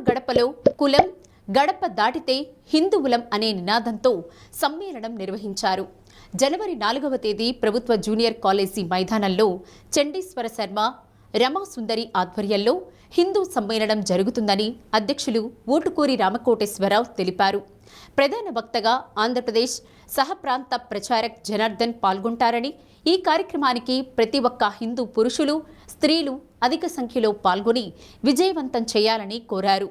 గడపలో కులం గడప దాటితే హిందువులం అనే నినాదంతో సమ్మేళనం నిర్వహించారు. జనవరి 4వ తేదీ ప్రభుత్వ జూనియర్ కాలేజీ మైదానంలో చండీశ్వర శర్మ, రమాసుందరి ఆధ్వర్యంలో హిందూ సమ్మేళనం జరుగుతుందని అధ్యక్షులు ఊటుకూరి రామకోటేశ్వరరావు తెలిపారు. ప్రధాన వక్తగా ఆంధ్రప్రదేశ్ సహప్రాంత ప్రచారక్ జనార్దన్ పాల్గొంటారని, ఈ కార్యక్రమానికి ప్రతి ఒక్క హిందూ పురుషులు, స్త్రీలు అధిక సంఖ్యలో పాల్గొని విజయవంతం చేయాలని కోరారు.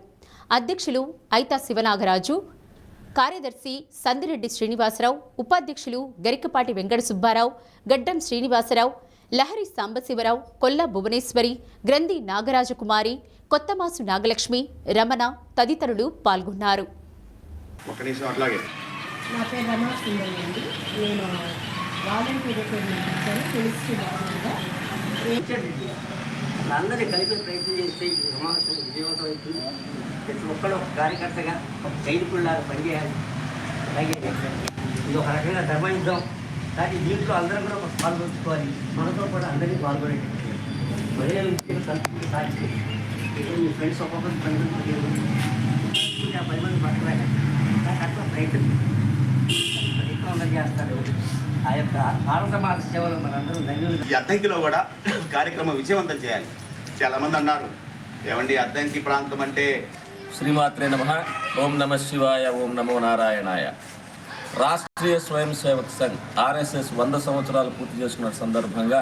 అధ్యక్షులు ఐతా శివనాగరాజు, కార్యదర్శి సందిరెడ్డి శ్రీనివాసరావు, ఉపాధ్యక్షులు గరికపాటి వెంకట సుబ్బారావు, గడ్డం శ్రీనివాసరావు, లహరి సాంబశివరావు, కొల్లా భువనేశ్వరి, గ్రంథి నాగరాజకుమారి, కొత్తమాసు నాగలక్ష్మి, రమణ తదితరులు పాల్గొన్నారు. నా పేరు రమాసుందరి అండి. నేను వాలంటీర్ అందరినీ కలిపి ప్రయత్నం చేస్తే ఈ సమావేశం విజయవంతం అవుతుంది. ప్రతి ఒక్కరు ఒక కార్యకర్తగా ఒక సైనికుల్లాగా పనిచేయాలి. అలాగే ఇది ఒక రకంగా ధర్మయుద్ధం, కానీ దీంట్లో అందరూ కూడా ఒక పాల్గొంచుకోవాలి. మనతో కూడా అందరినీ పాల్గొనేటట్టు మహిళలు సంతృప్తి సాధించి మీ ఫ్రెండ్స్ ఒక్కొక్కరు 10 మంది 10 మంది పట్టుకోవాలి. నాకు అట్లా ప్రయత్నం అందరూ చేస్తారు. ఆ యొక్క భారత మాత సేవలో మనందరూ ధన్యులు. ఈ అద్దంకిలో కూడా కార్యక్రమం విజయవంతం చేయాలి. చాలా మంది అన్నారు, ఏమండి అద్దంకి ప్రాంతం అంటే శ్రీమాత్రే నమః. ఓం నమ శివాయ, ఓం నమో నారాయణాయ. రాష్ట్రీయ స్వయం సేవక్ సంఘ్ RSS 100 సంవత్సరాలు పూర్తి చేసుకున్న సందర్భంగా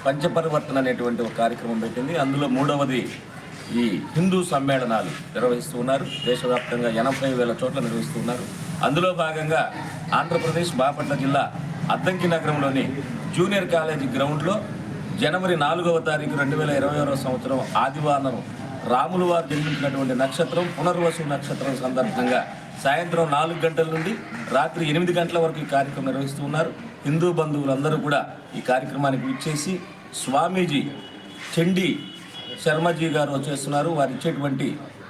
పంచపరివర్తన అనేటువంటి ఒక కార్యక్రమం పెట్టింది. అందులో 3వది ఈ హిందూ సమ్మేళనాలు నిర్వహిస్తూ ఉన్నారు. దేశవ్యాప్తంగా 80,000 చోట్ల నిర్వహిస్తూ ఉన్నారు. అందులో భాగంగా ఆంధ్రప్రదేశ్ బాపట్ల జిల్లా అద్దంకి నగరంలోని జూనియర్ కాలేజీ గ్రౌండ్లో జనవరి 4వ తారీఖు 2021 సంవత్సరం ఆదివారం రాములు వారు జన్మించినటువంటి నక్షత్రం పునర్వసు నక్షత్రం సందర్భంగా సాయంత్రం 4 గంటల నుండి రాత్రి 8 గంటల వరకు ఈ కార్యక్రమం నిర్వహిస్తూ ఉన్నారు. హిందూ బంధువులందరూ కూడా ఈ కార్యక్రమానికి విచ్చేసి స్వామీజీ చండీ శర్మజీ గారు వచ్చేస్తున్నారు. వారు ఇచ్చేటువంటి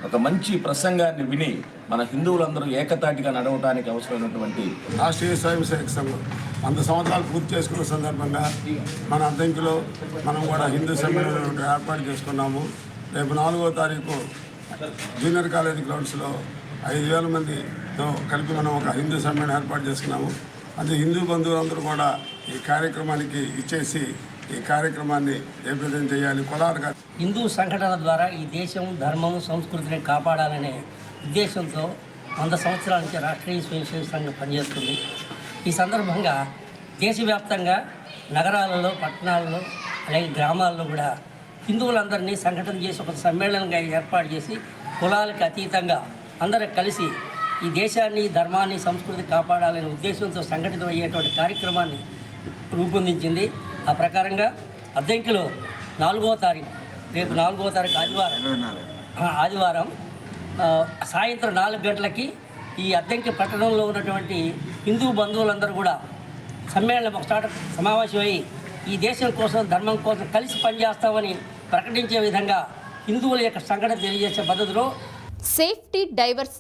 ఒక మంచి ప్రసంగాన్ని విని మన హిందువులందరూ ఏకతాటిగా నడవడానికి అవసరమైనటువంటి రాష్ట్రీయ స్వయం సేవక సంఘం 100 సంవత్సరాలు పూర్తి చేసుకున్న సందర్భంగా మన అద్దంకిలో మనం కూడా హిందూ సమ్మేళనం ఏర్పాటు చేసుకున్నాము. రేపు 4వ తారీఖు జూనియర్ కాలేజీ గ్రౌండ్స్లో 5,000 మందితో కలిపి మనం ఒక హిందూ సమ్మేళనం ఏర్పాటు చేసుకున్నాము. అది హిందూ బంధువులందరూ కూడా ఈ కార్యక్రమానికి ఇచ్చేసి ఈ కార్యక్రమాన్ని జయప్రదం చేయాలి. కులాలుగా హిందూ సంఘటన ద్వారా ఈ దేశం, ధర్మం, సంస్కృతిని కాపాడాలనే ఉద్దేశంతో 100 సంవత్సరాల నుంచి రాష్ట్రీయ స్వయం సేవక సంఘం పనిచేస్తుంది. ఈ సందర్భంగా దేశవ్యాప్తంగా నగరాలలో, పట్టణాలలో, అలాగే గ్రామాల్లో కూడా హిందువులందరినీ సంఘటన చేసి ఒక సమ్మేళనంగా ఏర్పాటు చేసి కులాలకు అతీతంగా అందరూ కలిసి ఈ దేశాన్ని, ధర్మాన్ని, సంస్కృతి కాపాడాలనే ఉద్దేశంతో సంఘటితం అయ్యేటువంటి కార్యక్రమాన్ని రూపొందించింది. ఆ ప్రకారంగా అద్దంకిలో 4వ తారీఖు, రేపు 4వ తారీఖు ఆదివారం సాయంత్రం 4 గంటలకి ఈ అద్దంకి పట్టణంలో ఉన్నటువంటి హిందూ బంధువులందరూ కూడా సమ్మేళనం ఒక సమావేశమై ఈ దేశం కోసం, ధర్మం కోసం కలిసి పనిచేస్తామని ప్రకటించే విధంగా హిందువుల యొక్క సంఘటన తెలియజేసే పద్ధతిలో సేఫ్టీ డైవర్స్